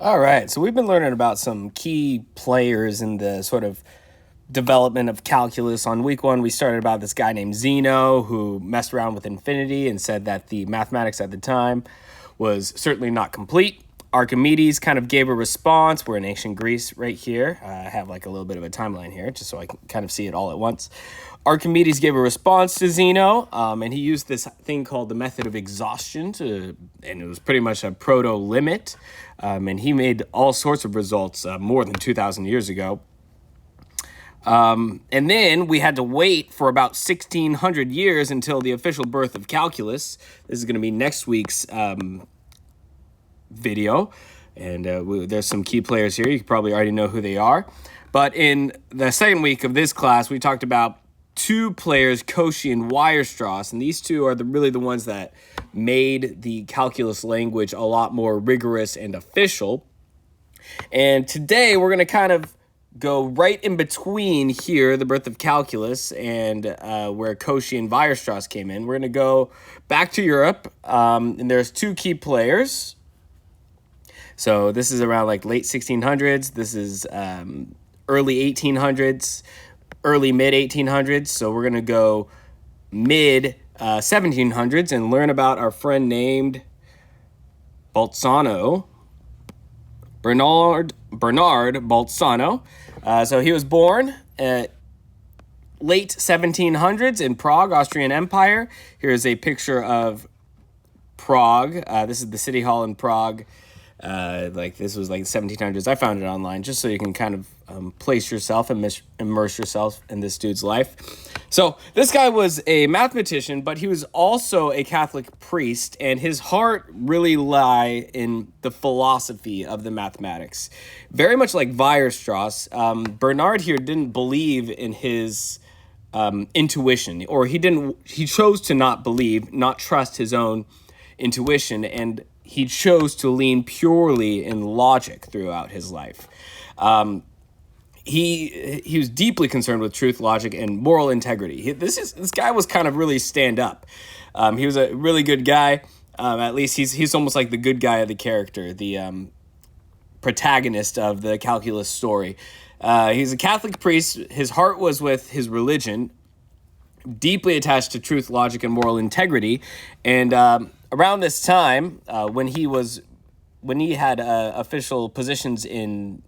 All right, so we've been learning about some key players in the sort of development of calculus. On week one, we started about this guy named Zeno who messed around with infinity and said that the mathematics at the time was certainly not complete. Archimedes kind of gave a response. We're in ancient Greece right here. I have like a little bit of a timeline here just so I can kind of see it all at once. Archimedes gave a response to Zeno, and he used this thing called the method of exhaustion and it was pretty much a proto-limit, and he made all sorts of results more than 2,000 years ago. And then we had to wait for about 1,600 years until the official birth of calculus. This is going to be next week's video, and there's some key players here. You probably already know who they are. But in the second week of this class, we talked about two players, Cauchy and Weierstrass, and these two are really the ones that made the calculus language a lot more rigorous and official. And today we're going to kind of go right in between here, the birth of calculus, and where Cauchy and Weierstrass came in. We're going to go back to Europe, and there's two key players. So this is around like late 1600s. This is early 1800s, early mid 1800s. So we're going to go mid 1700s and learn about our friend named Bolzano, Bernard Bolzano. So he was born at late 1700s in Prague, Austrian Empire. Here's a picture of Prague. This is the city hall in Prague. This was like the 1700s. I found it online just so you can kind of place yourself and immerse yourself in this dude's life. So this guy was a mathematician, but he was also a Catholic priest, and his heart really lay in the philosophy of the mathematics. Very much like Weierstrass, Bernard here didn't believe in his intuition, or he chose to not trust his own intuition, and he chose to lean purely in logic throughout his life. He was deeply concerned with truth, logic, and moral integrity. This guy was kind of really stand up. He was a really good guy. At least he's almost like the good guy of the character, the protagonist of the calculus story. He's a Catholic priest. His heart was with his religion, deeply attached to truth, logic, and moral integrity. And around this time, when he had official positions in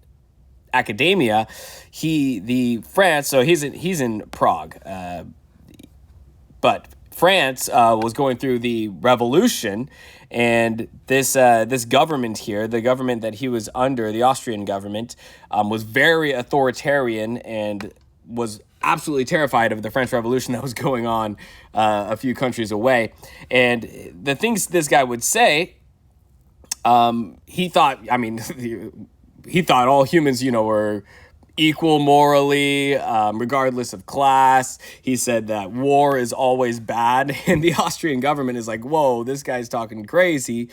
academia, so he's in Prague, but France was going through the revolution, and this government here, the government that he was under, the Austrian government, was very authoritarian and was absolutely terrified of the French Revolution that was going on a few countries away. And the things this guy would say, he thought all humans, were equal morally, regardless of class. He said that war is always bad, and the Austrian government is like, whoa, this guy's talking crazy.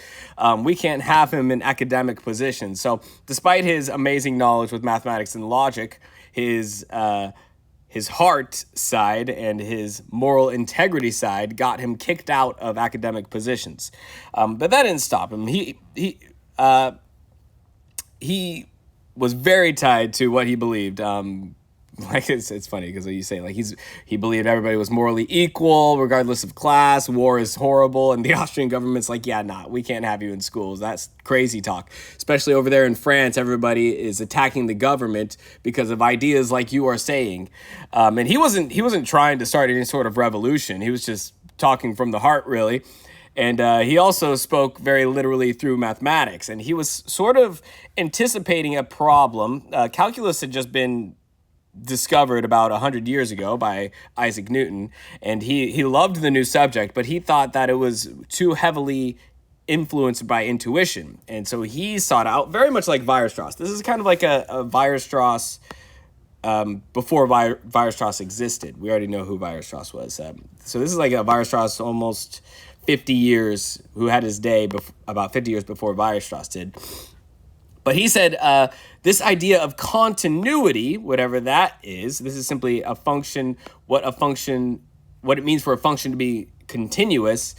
We can't have him in academic positions. So despite his amazing knowledge with mathematics and logic, his heart side and his moral integrity side got him kicked out of academic positions. But that didn't stop him. He was very tied to what he believed. It's funny because you say he believed everybody was morally equal regardless of class. War is horrible, and the Austrian government's like, yeah, we can't have you in schools. That's crazy talk. Especially over there in France, everybody is attacking the government because of ideas like you are saying. And he wasn't trying to start any sort of revolution. He was just talking from the heart, really. And he also spoke very literally through mathematics, and he was sort of anticipating a problem. Calculus had just been discovered about 100 years ago by Isaac Newton, and he loved the new subject, but he thought that it was too heavily influenced by intuition, and so he sought out, very much like Weierstrass. This is kind of like a Weierstrass before Weierstrass existed. We already know who Weierstrass was. So this is like a Weierstrass almost 50 years, who had his day about 50 years before Weierstrass did. But he said this idea of continuity, whatever that is, this is simply a function, what it means for a function to be continuous.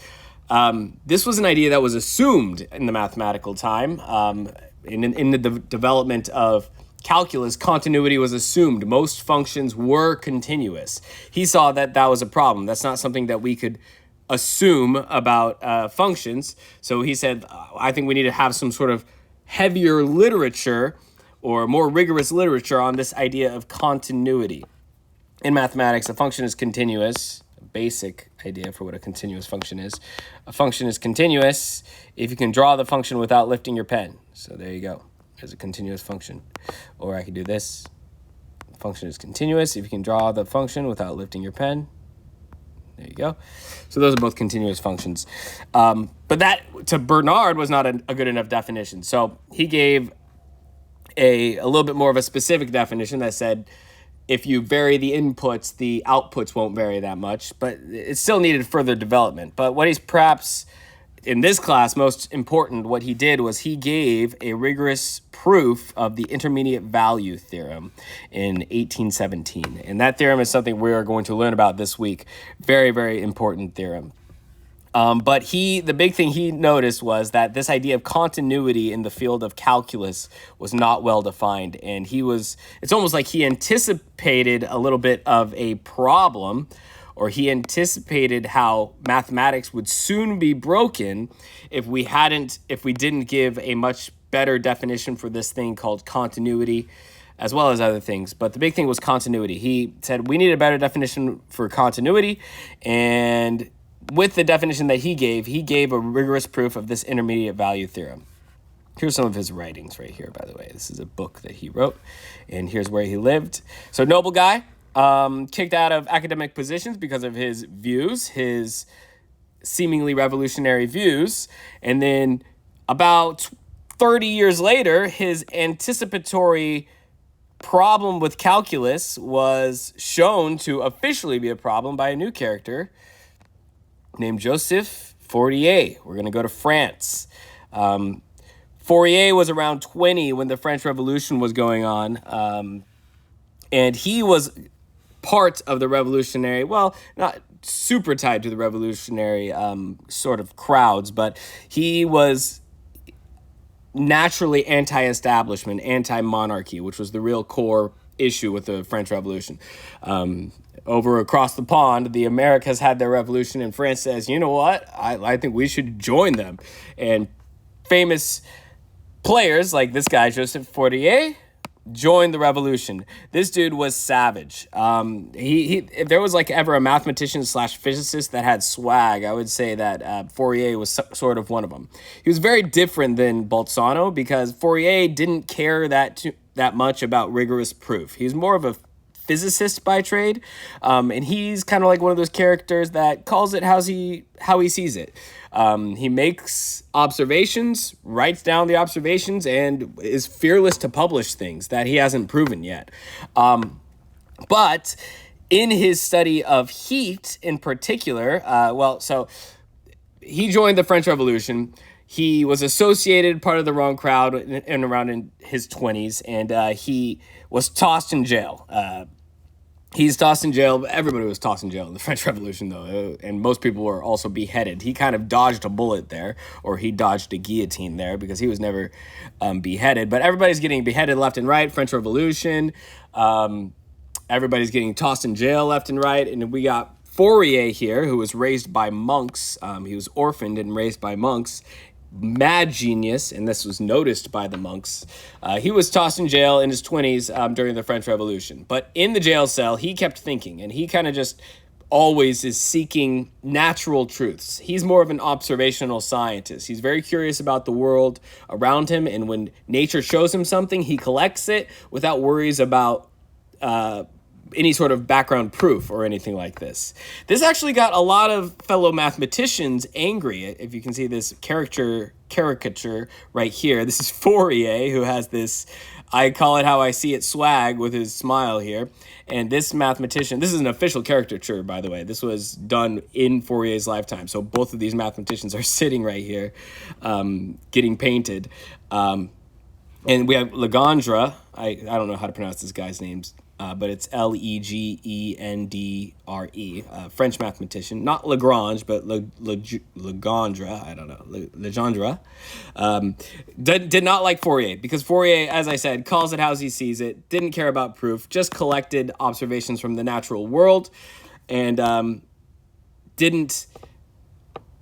This was an idea that was assumed in the mathematical time. In the development of calculus, continuity was assumed. Most functions were continuous. He saw that that was a problem. That's not something that we could assume about functions. So he said, I think we need to have some sort of heavier literature or more rigorous literature on this idea of continuity. In mathematics, a function is continuous. A basic idea for what a continuous function is. A function is continuous if you can draw the function without lifting your pen. So there you go. There's a continuous function. Or I could do this. A function is continuous if you can draw the function without lifting your pen. There you go. So those are both continuous functions. But that, to Bernard, was not a good enough definition. So he gave a little bit more of a specific definition that said, if you vary the inputs, the outputs won't vary that much, but it still needed further development. But what he's perhaps, in this class, most important, what he did was he gave a rigorous proof of the intermediate value theorem in 1817. And that theorem is something we are going to learn about this week. Very, very important theorem. But the big thing he noticed was that this idea of continuity in the field of calculus was not well defined. And it's almost like he anticipated a little bit of a problem, or he anticipated how mathematics would soon be broken if we didn't give a much better definition for this thing called continuity, as well as other things. But the big thing was continuity. He said we need a better definition for continuity, and with the definition that he gave a rigorous proof of this intermediate value theorem. Here's some of his writings right here, by the way. This is a book that he wrote, and here's where he lived. So noble guy, kicked out of academic positions because of his views, his seemingly revolutionary views. And then about 30 years later, his anticipatory problem with calculus was shown to officially be a problem by a new character named Joseph Fourier. We're going to go to France. Fourier was around 20 when the French Revolution was going on, and he was part of the revolutionary, well, not super tied to the revolutionary sort of crowds, but he was naturally anti-establishment, anti-monarchy, which was the real core issue with the French Revolution. Over across the pond, the Americas had their revolution, and France says, you know what, I think we should join them. And famous players like this guy, Joseph Fourier, joined the revolution. This dude was savage. If there was like ever a mathematician / physicist that had swag, I would say that Fourier was sort of one of them. He was very different than Bolzano because Fourier didn't care that much about rigorous proof. He's more of a physicist by trade, and he's kind of like one of those characters that calls it how he sees it. He makes observations, writes down the observations, and is fearless to publish things that he hasn't proven yet. But in his study of heat in particular, so he joined the French Revolution. He was associated, part of the wrong crowd, and around in his 20s, and he was tossed in jail. He's tossed in jail. Everybody was tossed in jail in the French Revolution, though, and most people were also beheaded. He kind of dodged a bullet there, or he dodged a guillotine there, because he was never beheaded. But everybody's getting beheaded left and right. French Revolution. Everybody's getting tossed in jail left and right. And we got Fourier here, who was raised by monks. He was orphaned and raised by monks. Mad genius, and this was noticed by the monks. He was tossed in jail in his 20s during the French Revolution. But in the jail cell, he kept thinking, and he kind of just always is seeking natural truths. He's more of an observational scientist. He's very curious about the world around him, and when nature shows him something, he collects it without worries about any sort of background proof or anything like this. This actually got a lot of fellow mathematicians angry. If you can see this caricature right here, this is Fourier, who has this, I call it how I see it, swag with his smile here. And this mathematician, this is an official caricature, by the way. This was done in Fourier's lifetime. So both of these mathematicians are sitting right here getting painted. And we have Legendre. I don't know how to pronounce this guy's names. but it's Legendre, French mathematician, not Lagrange, but Legendre, I don't know, Legendre, did not like Fourier because Fourier, as I said, calls it how he sees it, didn't care about proof, just collected observations from the natural world, and didn't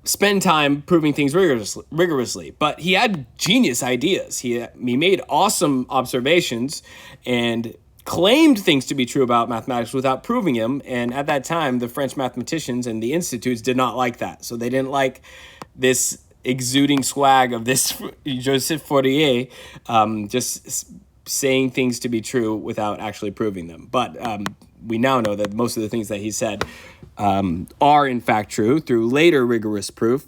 spend time proving things rigorously. But he had genius ideas. He made awesome observations and claimed things to be true about mathematics without proving them. And at that time, the French mathematicians and the institutes did not like that. So they didn't like this exuding swag of this Joseph Fourier just saying things to be true without actually proving them. But we now know that most of the things that he said are in fact true through later rigorous proof.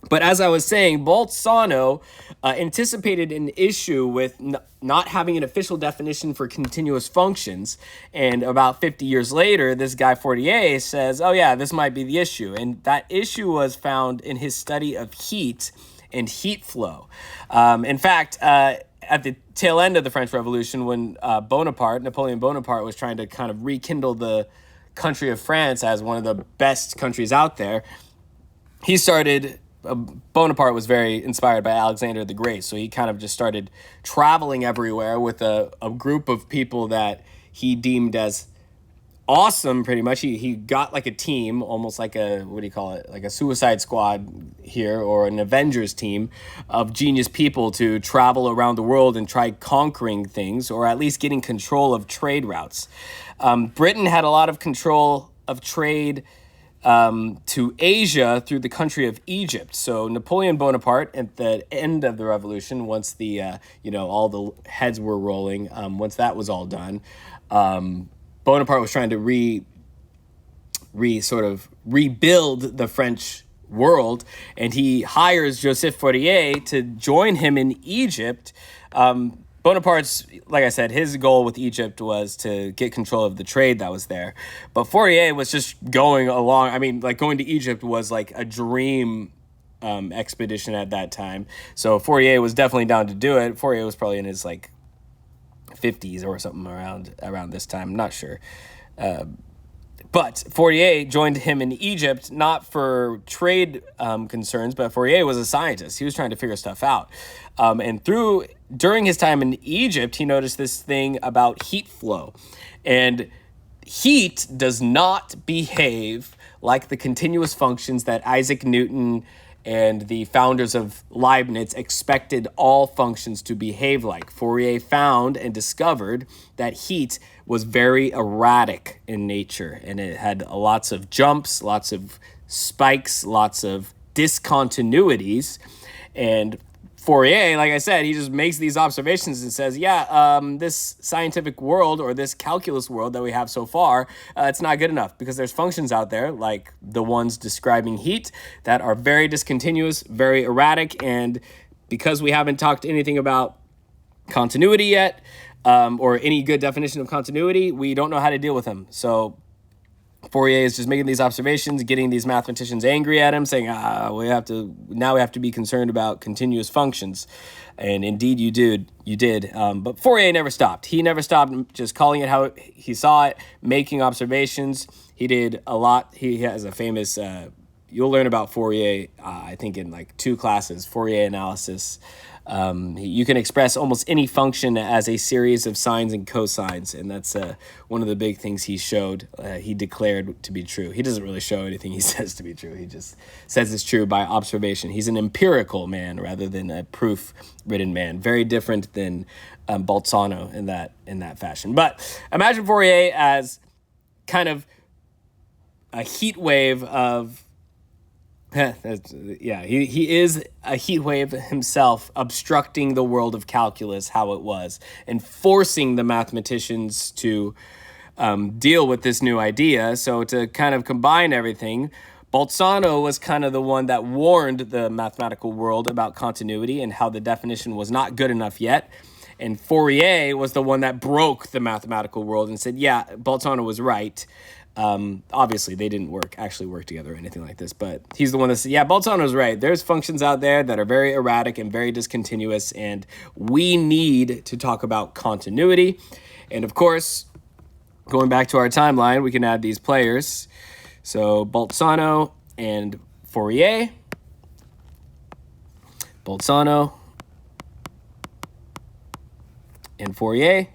But as I was saying, Bolzano anticipated an issue with not having an official definition for continuous functions. And about 50 years later, this guy Fourier says, oh yeah, this might be the issue. And that issue was found in his study of heat and heat flow. In fact, at the tail end of the French Revolution, when Napoleon Bonaparte was trying to kind of rekindle the country of France as one of the best countries out there, Bonaparte was very inspired by Alexander the Great, so he kind of just started traveling everywhere with a group of people that he deemed as awesome, pretty much. He got like a team, almost like like a Suicide Squad here, or an Avengers team of genius people to travel around the world and try conquering things, or at least getting control of trade routes. Britain had a lot of control of trade to Asia through the country of Egypt. So Napoleon Bonaparte, at the end of the revolution, once all the heads were rolling, once that was all done, Bonaparte was trying to rebuild the French world, and he hires Joseph Fourier to join him in Egypt. Bonaparte's, like I said, his goal with Egypt was to get control of the trade that was there. But Fourier was just going along. I mean, like, going to Egypt was like a dream expedition at that time. So Fourier was definitely down to do it. Fourier was probably in his like 50s or something around this time. I'm not sure. But Fourier joined him in Egypt, not for trade concerns, but Fourier was a scientist. He was trying to figure stuff out. And during his time in Egypt, he noticed this thing about heat flow. And heat does not behave like the continuous functions that Isaac Newton and the founders of Leibniz expected all functions to behave like. Fourier found and discovered that heat was very erratic in nature, and it had lots of jumps, lots of spikes, lots of discontinuities. And Fourier, like I said, he just makes these observations and says, this scientific world, or this calculus world that we have so far, it's not good enough, because there's functions out there, like the ones describing heat, that are very discontinuous, very erratic, and because we haven't talked anything about continuity yet, or any good definition of continuity, we don't know how to deal with them. So Fourier is just making these observations, getting these mathematicians angry at him, saying, we have to be concerned about continuous functions. And indeed you did. But Fourier never stopped. He never stopped just calling it how he saw it, making observations. He did a lot. He has a famous, you'll learn about Fourier, I think in like 2 classes, Fourier analysis. You can express almost any function as a series of sines and cosines, and that's one of the big things he showed. He declared to be true. He doesn't really show anything he says to be true. He just says it's true by observation. He's an empirical man rather than a proof-ridden man. Very different than Bolzano in that fashion. But imagine Fourier as kind of a heat wave of he is a heat wave himself, obstructing the world of calculus how it was, and forcing the mathematicians to deal with this new idea. So to kind of combine everything, Bolzano was kind of the one that warned the mathematical world about continuity and how the definition was not good enough yet. And Fourier was the one that broke the mathematical world and said, Bolzano was right. Obviously they didn't actually work together or anything like this, but he's the one that said, Bolzano's right. There's functions out there that are very erratic and very discontinuous, and we need to talk about continuity. And of course, going back to our timeline, we can add these players. So Bolzano and Fourier. Bolzano and Fourier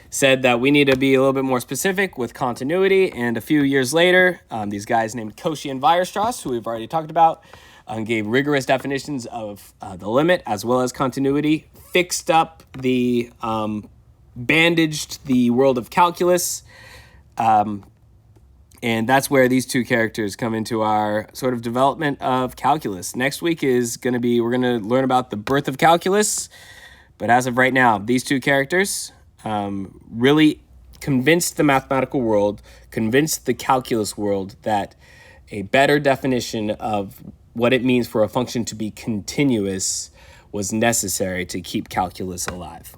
said that we need to be a little bit more specific with continuity. And a few years later, these guys named Cauchy and Weierstrass, who we've already talked about, gave rigorous definitions of the limit as well as continuity, fixed up the, bandaged the world of calculus. And that's where these two characters come into our sort of development of calculus. Next week is going to be, we're going to learn about the birth of calculus. But as of right now, these two characters really convinced the mathematical world, convinced the calculus world that a better definition of what it means for a function to be continuous was necessary to keep calculus alive.